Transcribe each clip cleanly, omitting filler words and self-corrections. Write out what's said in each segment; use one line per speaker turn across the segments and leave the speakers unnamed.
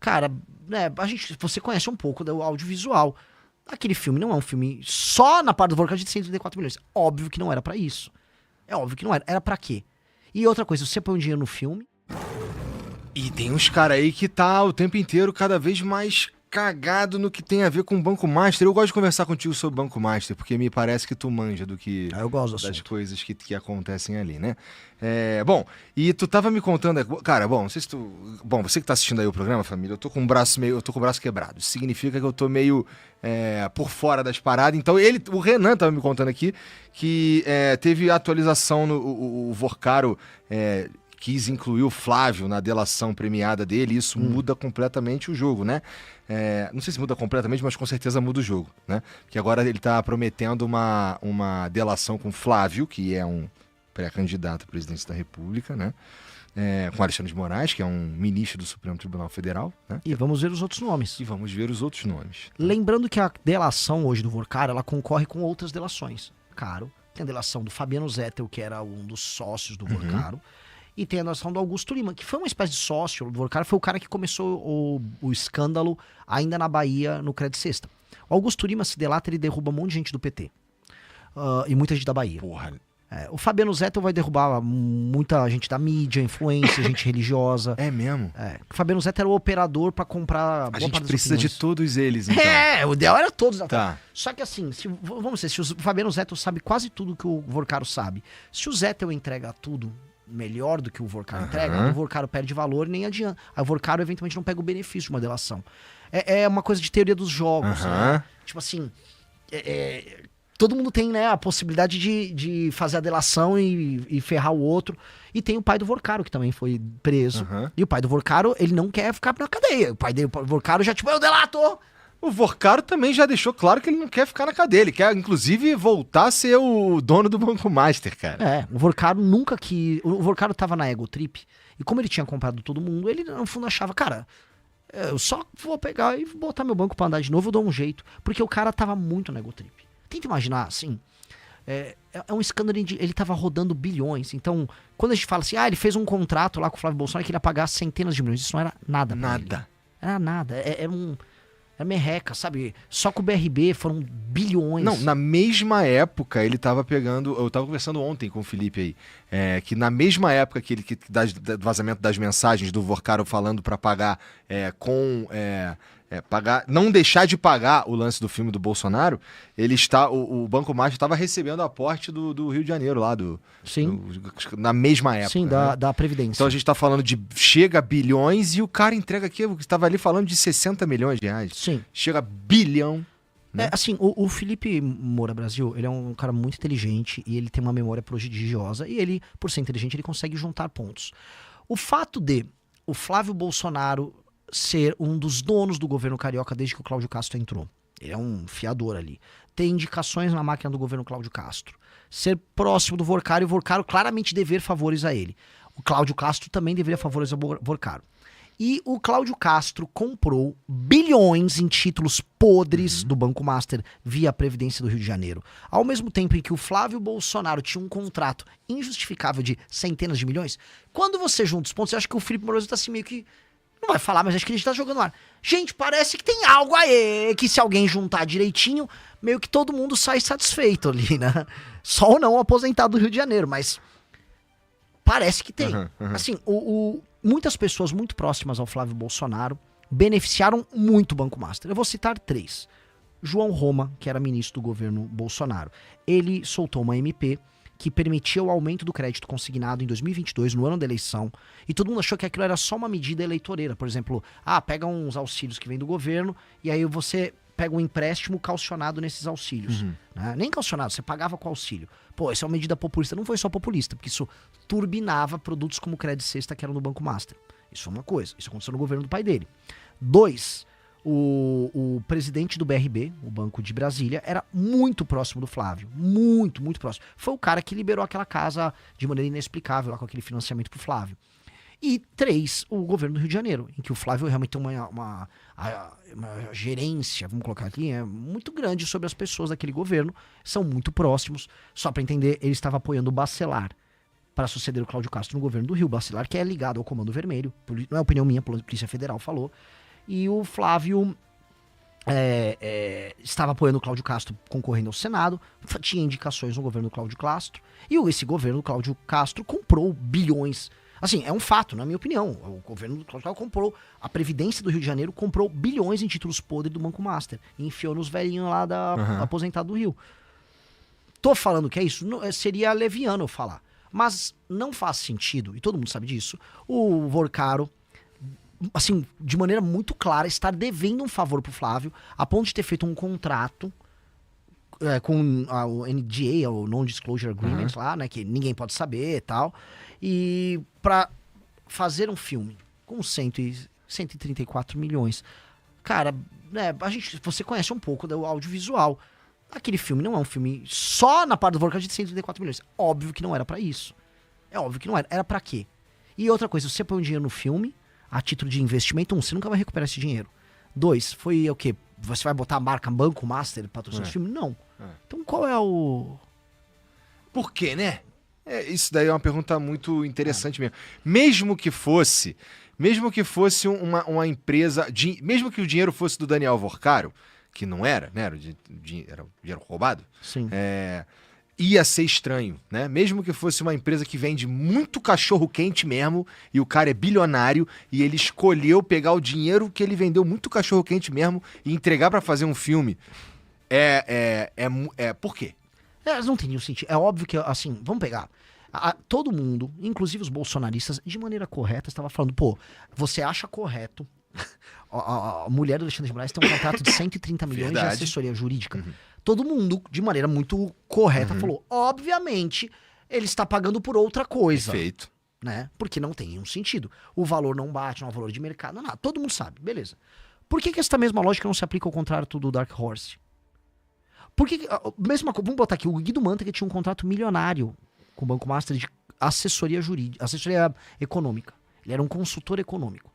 cara, né, você conhece um pouco do audiovisual. Aquele filme não é um filme só na parte do Vorkar de 134 milhões. Óbvio que não era pra isso. É óbvio que não era. Era pra quê? E outra coisa, você põe um dinheiro no filme...
E tem uns caras aí que tá o tempo inteiro cada vez mais cagado no que tem a ver com o Banco Master. Eu gosto de conversar contigo sobre o Banco Master, porque me parece que tu manja do que...
eu gosto do
das
assunto.
coisas que acontecem ali, né? Bom, e tu tava me contando... Cara, bom, não sei se tu... Bom, você que tá assistindo aí o programa, família, eu tô com o braço quebrado. Isso significa que eu tô meio por fora das paradas. Então, o Renan tava me contando aqui que teve atualização no o Vorkaro... quis incluir o Flávio na delação premiada dele, e isso muda completamente o jogo, né? Não sei se muda completamente, mas com certeza muda o jogo, né? Porque agora ele tá prometendo uma delação com o Flávio, que é um pré-candidato à presidência da República, né? Com Alexandre de Moraes, que é um ministro do Supremo Tribunal Federal, né?
E vamos ver os outros nomes.
E vamos ver os outros nomes. Tá?
Lembrando que a delação hoje do Vorkar, ela concorre com outras delações. Claro, tem a delação do Fabiano Zettel, que era um dos sócios do Vorkar. E tem a delação do Augusto Lima, que foi uma espécie de sócio. O Vorkar foi o cara que começou o escândalo ainda na Bahia, no Credit Sexta. O Augusto Lima se delata, ele derruba um monte de gente do PT. E muita gente da Bahia.
Porra.
O Fabiano Zettel vai derrubar muita gente da mídia, influência, gente religiosa.
É mesmo?
O Fabiano Zettel era o operador pra comprar...
A gente precisa de todos eles, então.
O ideal era todos.
Tá.
Só que assim, vamos dizer, se o Fabiano Zettel sabe quase tudo que o Vorkaro sabe, se o Zettel entrega tudo melhor do que o Vorkaro entrega, o Vorkaro perde valor e nem adianta. Aí o Vorkaro eventualmente não pega o benefício de uma delação. É uma coisa de teoria dos jogos, né? Tipo assim, todo mundo tem, né, a possibilidade de fazer a delação e ferrar o outro. E tem o pai do Vorkaro, que também foi preso. E o pai do Vorkaro, ele não quer ficar na cadeia. O pai do Vorkaro já, tipo, eu delato!
O Vorkaro também já deixou claro que ele não quer ficar na cadeia. Ele quer, inclusive, voltar a ser o dono do Banco Master, cara.
O Vorkaro nunca quis... O Vorkaro tava na Ego Trip. E como ele tinha comprado todo mundo, ele, no fundo, achava, cara, eu só vou pegar e botar meu banco pra andar de novo, eu dou um jeito. Porque o cara tava muito na Ego Trip. Tenta imaginar, assim... É um escândalo, ele tava rodando bilhões. Então, quando a gente fala assim, ele fez um contrato lá com o Flávio Bolsonaro que ele ia pagar centenas de milhões. Isso não era nada pra ele. Era nada. Era merreca, sabe? Só com o BRB foram bilhões.
Não, na mesma época ele tava pegando... Eu tava conversando ontem com o Felipe aí, que na mesma época que ele do vazamento das mensagens do Vorkaro falando pra pagar pagar, não deixar de pagar o lance do filme do Bolsonaro, o Banco Master estava recebendo aporte do Rio de Janeiro lá, na mesma época.
Sim,
né?
da Previdência.
Então a gente está falando de chega a bilhões e o cara entrega aqui, estava ali falando de 60 milhões de reais.
Sim.
Chega a bilhão. Né?
Assim, o Felipe Moura Brasil, ele é um cara muito inteligente e ele tem uma memória prodigiosa e ele, por ser inteligente, ele consegue juntar pontos. O fato de o Flávio Bolsonaro ser um dos donos do governo carioca desde que o Cláudio Castro entrou. Ele é um fiador ali. Tem indicações na máquina do governo Cláudio Castro. Ser próximo do Vorkaro e o Vorkaro claramente dever favores a ele. O Cláudio Castro também deveria favores ao Vorkaro. E o Cláudio Castro comprou bilhões em títulos podres do Banco Master via a Previdência do Rio de Janeiro. Ao mesmo tempo em que o Flávio Bolsonaro tinha um contrato injustificável de centenas de milhões, quando você junta os pontos, você acha que o Felipe Moroso tá assim meio que... Não vai falar, mas acho que a gente tá jogando no ar. Gente, parece que tem algo aí, que se alguém juntar direitinho, meio que todo mundo sai satisfeito ali, né? Só ou não o aposentado do Rio de Janeiro, mas parece que tem. Assim, muitas pessoas muito próximas ao Flávio Bolsonaro beneficiaram muito o Banco Master. Eu vou citar 3. João Roma, que era ministro do governo Bolsonaro. Ele soltou uma MP que permitia o aumento do crédito consignado em 2022, no ano da eleição, e todo mundo achou que aquilo era só uma medida eleitoreira. Por exemplo, pega uns auxílios que vem do governo, e aí você pega um empréstimo calcionado nesses auxílios. Né? Nem calcionado, você pagava com auxílio. Pô, essa é uma medida populista. Não foi só populista, porque isso turbinava produtos como o Credit Sexta, que eram no Banco Master. Isso foi uma coisa. Isso aconteceu no governo do pai dele. 2, o presidente do BRB, o Banco de Brasília, era muito próximo do Flávio. Muito, muito próximo. Foi o cara que liberou aquela casa de maneira inexplicável, lá com aquele financiamento pro Flávio. E 3, o governo do Rio de Janeiro, em que o Flávio realmente tem uma gerência, vamos colocar aqui, muito grande sobre as pessoas daquele governo, são muito próximos. Só para entender, ele estava apoiando o Bacelar para suceder o Cláudio Castro no governo do Rio. Bacelar, que é ligado ao Comando Vermelho, não é opinião minha, a Polícia Federal falou. e o Flávio estava apoiando o Cláudio Castro concorrendo ao Senado, tinha indicações no governo do Cláudio Castro, e esse governo do Cláudio Castro comprou bilhões. Assim, é um fato, na minha opinião. O governo do Cláudio Castro comprou, a Previdência do Rio de Janeiro comprou bilhões em títulos podres do Banco Master, e enfiou nos velhinhos lá da aposentado do Rio. Tô falando que é isso? Seria leviano eu falar. Mas não faz sentido, e todo mundo sabe disso, o Vorcaro, assim, de maneira muito clara, estar devendo um favor pro Flávio, a ponto de ter feito um contrato com o NDA, o Non-Disclosure Agreement lá, né, que ninguém pode saber e tal, e pra fazer um filme com 134 milhões. Cara, né, você conhece um pouco do audiovisual. Aquele filme não é um filme só na parte do Vorcaro de 134 milhões. Óbvio que não era pra isso. É óbvio que não era. Era pra quê? E outra coisa, você põe um dinheiro no filme, a título de investimento, você nunca vai recuperar esse dinheiro. 2, foi o quê? Você vai botar a marca Banco Master patrocinando o filme? Não. Então qual é o...
Por quê, né? Isso daí é uma pergunta muito interessante mesmo. Mesmo que fosse uma empresa... mesmo que o dinheiro fosse do Daniel Vorcaro, que não era, né? Era dinheiro roubado.
Sim.
Ia ser estranho, né? Mesmo que fosse uma empresa que vende muito cachorro quente mesmo, e o cara é bilionário, e ele escolheu pegar o dinheiro que ele vendeu muito cachorro quente mesmo e entregar pra fazer um filme. Por quê?
Elas não tem nenhum sentido. É óbvio que, assim, vamos pegar. Todo mundo, inclusive os bolsonaristas, de maneira correta, estava falando, pô, você acha correto... A mulher do Alexandre de Moraes tem um contrato de 130 milhões de assessoria jurídica. Todo mundo, de maneira muito correta, falou, obviamente, ele está pagando por outra coisa.
Perfeito.
Né? Porque não tem nenhum sentido. O valor não bate, não é um valor de mercado, não, nada. Todo mundo sabe, beleza. Por que essa mesma lógica não se aplica ao contrário do Dark Horse? Vamos botar aqui, o Guido Mantega tinha um contrato milionário com o Banco Master de assessoria jurídica, assessoria econômica. Ele era um consultor econômico.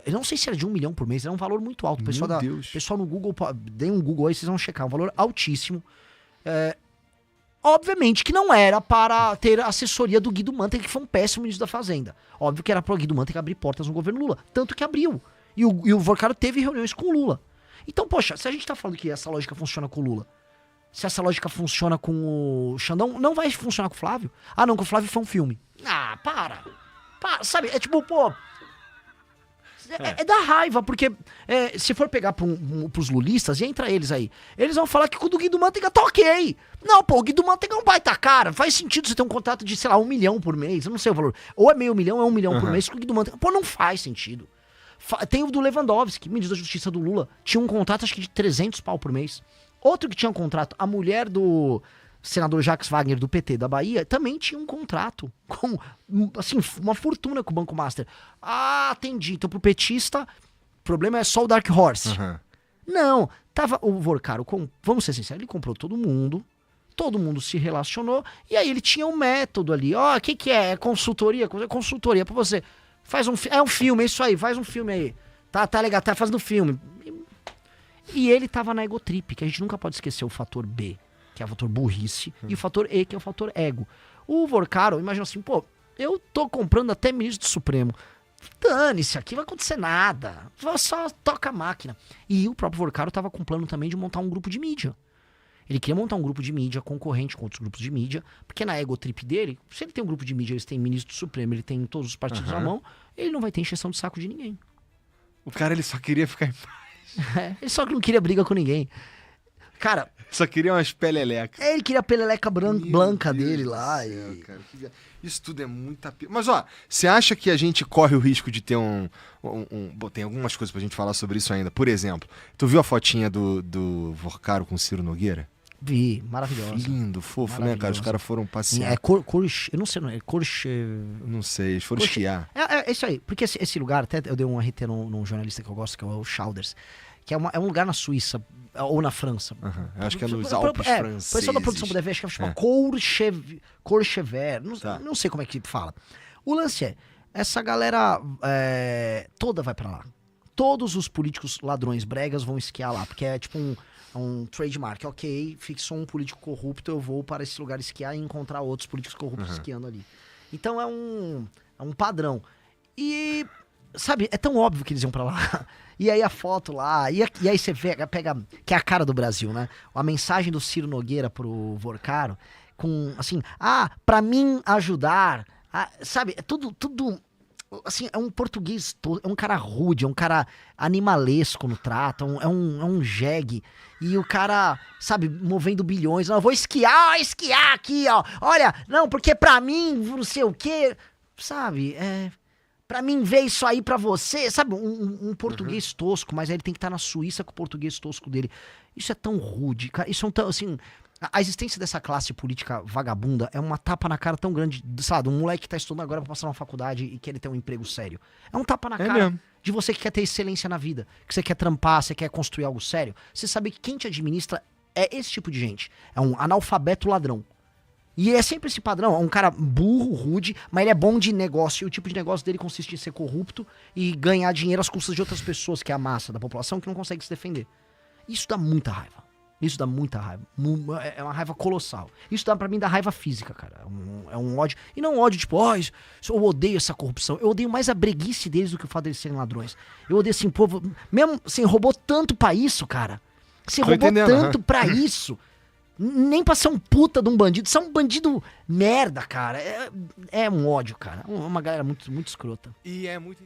Eu não sei se era de 1 milhão por mês, era um valor muito alto. Pessoal no Google, dê um Google aí, vocês vão checar, um valor altíssimo. Obviamente que não era para ter a assessoria do Guido Mantega, que foi um péssimo ministro da Fazenda. Óbvio que era para o Guido Mantega abrir portas no governo Lula, tanto que abriu. E o Vorcaro teve reuniões com o Lula. Então, poxa, se a gente tá falando que essa lógica funciona com o Lula, se essa lógica funciona com o Xandão, não vai funcionar com o Flávio? Ah, não, com o Flávio foi um filme. Ah, para, sabe, é tipo, pô... É da raiva, porque se for pegar pros lulistas, e entra eles aí, eles vão falar que com o do Guido Mantega tá ok. Não, pô, o Guido Mantega é um baita cara. Faz sentido você ter um contrato de, sei lá, 1 milhão por mês. Eu não sei o valor. Ou é meio milhão, é 1 milhão por mês com o Guido Mantega. Pô, não faz sentido. Tem o do Lewandowski, ministro da Justiça do Lula. Tinha um contrato, acho que de 300 pau por mês. Outro que tinha um contrato, a mulher do senador Jacques Wagner, do PT da Bahia, também tinha um contrato com, assim, uma fortuna com o Banco Master. Ah, entendi. Então pro petista, o problema é só o Dark Horse. Não, tava o Vorcaro, vamos ser sinceros, ele comprou todo mundo se relacionou, e aí ele tinha um método ali. Ó, o que é? É consultoria? Consultoria pra você. É um filme, é isso aí, faz um filme aí. Tá legal, tá fazendo filme. E ele tava na egotrip, que a gente nunca pode esquecer o fator B, que é o fator burrice, e o fator E, que é o fator ego. O Vorcaro, imagina assim, pô, eu tô comprando até ministro do Supremo. Dane-se, aqui não vai acontecer nada. Só toca a máquina. E o próprio Vorcaro tava com plano também de montar um grupo de mídia. Ele queria montar um grupo de mídia concorrente com outros grupos de mídia, porque na egotrip dele, se ele tem um grupo de mídia, ele tem ministro do Supremo, ele tem todos os partidos na mão, ele não vai ter encheção de saco de ninguém.
O cara, ele só queria ficar em paz.
Ele só não queria briga com ninguém. Cara...
Só queria umas pelelecas.
Ele queria a peleleca branca dele lá.
Céu, cara. Isso tudo é muita... Mas, ó, você acha que a gente corre o risco de ter Bom, tem algumas coisas pra gente falar sobre isso ainda. Por exemplo, tu viu a fotinha do Vorcaro com o Ciro Nogueira?
Vi, maravilhosa.
Lindo, fofo, né, cara? Os caras foram passear.
Eu não sei, não é
Não sei, eles foram esquiar.
É isso aí, porque esse lugar, até eu dei um RT num jornalista que eu gosto, que é o Schauders, que é um lugar na Suíça, ou na França.
Eu acho que é nos Alpes franceses.
O pessoal da produção puder ver, acho que chama Courchevel, não sei como é que fala. O lance é, essa galera toda vai pra lá. Todos os políticos ladrões bregas vão esquiar lá, porque é tipo um trademark. Ok, fixou um político corrupto, eu vou para esse lugar esquiar e encontrar outros políticos corruptos esquiando ali. Então é um padrão. E sabe, é tão óbvio que eles iam pra lá. E aí a foto lá, e aí você pega, que é a cara do Brasil, né? A mensagem do Ciro Nogueira pro Vorcaro, com, assim, pra mim ajudar, sabe, é tudo, assim, é um português, é um cara rude, é um cara animalesco no trato, é um jegue. E o cara, sabe, movendo bilhões. Não, eu vou esquiar aqui, ó. Olha, não, porque pra mim, não sei o quê. Sabe, pra mim ver isso aí pra você. Sabe, um português tosco, mas aí ele tem que estar na Suíça com o português tosco dele. Isso é tão rude, cara. Isso é tão, assim... A existência dessa classe política vagabunda é uma tapa na cara tão grande, sabe? Um moleque que tá estudando agora pra passar na faculdade e querer ter um emprego sério. É um tapa na cara
mesmo.
de você que quer ter excelência na vida, que você quer trampar, você quer construir algo sério. Você sabe que quem te administra é esse tipo de gente. É um analfabeto ladrão. E é sempre esse padrão, é um cara burro, rude, mas ele é bom de negócio. E o tipo de negócio dele consiste em ser corrupto e ganhar dinheiro às custas de outras pessoas, que é a massa da população, que não consegue se defender. Isso dá muita raiva. Isso dá muita raiva. É uma raiva colossal. Isso dá pra mim dá raiva física, cara. É um ódio. E não um ódio tipo, eu odeio essa corrupção. Eu odeio mais a breguice deles do que o fato deles serem ladrões. Eu odeio assim, povo. Mesmo assim, roubou tanto pra isso, cara. Você roubou tanto pra isso. Nem pra ser um puta de um bandido. Você é um bandido merda, cara. É um ódio, cara. Uma galera muito, muito escrota.
E é muito...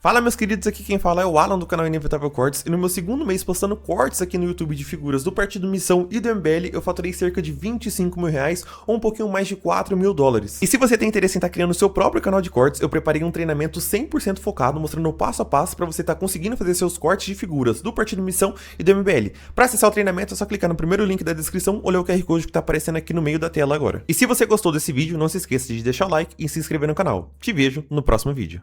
Fala, meus queridos, aqui quem fala é o Alan do canal Inevitável Cortes, e no meu segundo mês postando cortes aqui no YouTube de figuras do Partido Missão e do MBL, eu faturei cerca de 25 mil reais, ou um pouquinho mais de 4 mil dólares. E se você tem interesse em estar criando o seu próprio canal de cortes, eu preparei um treinamento 100% focado, mostrando o passo a passo para você estar conseguindo fazer seus cortes de figuras do Partido Missão e do MBL. Para acessar o treinamento é só clicar no primeiro link da descrição ou ler o QR Code que tá aparecendo aqui no meio da tela agora. E se você gostou desse vídeo, não se esqueça de deixar o like e se inscrever no canal. Te vejo no próximo vídeo.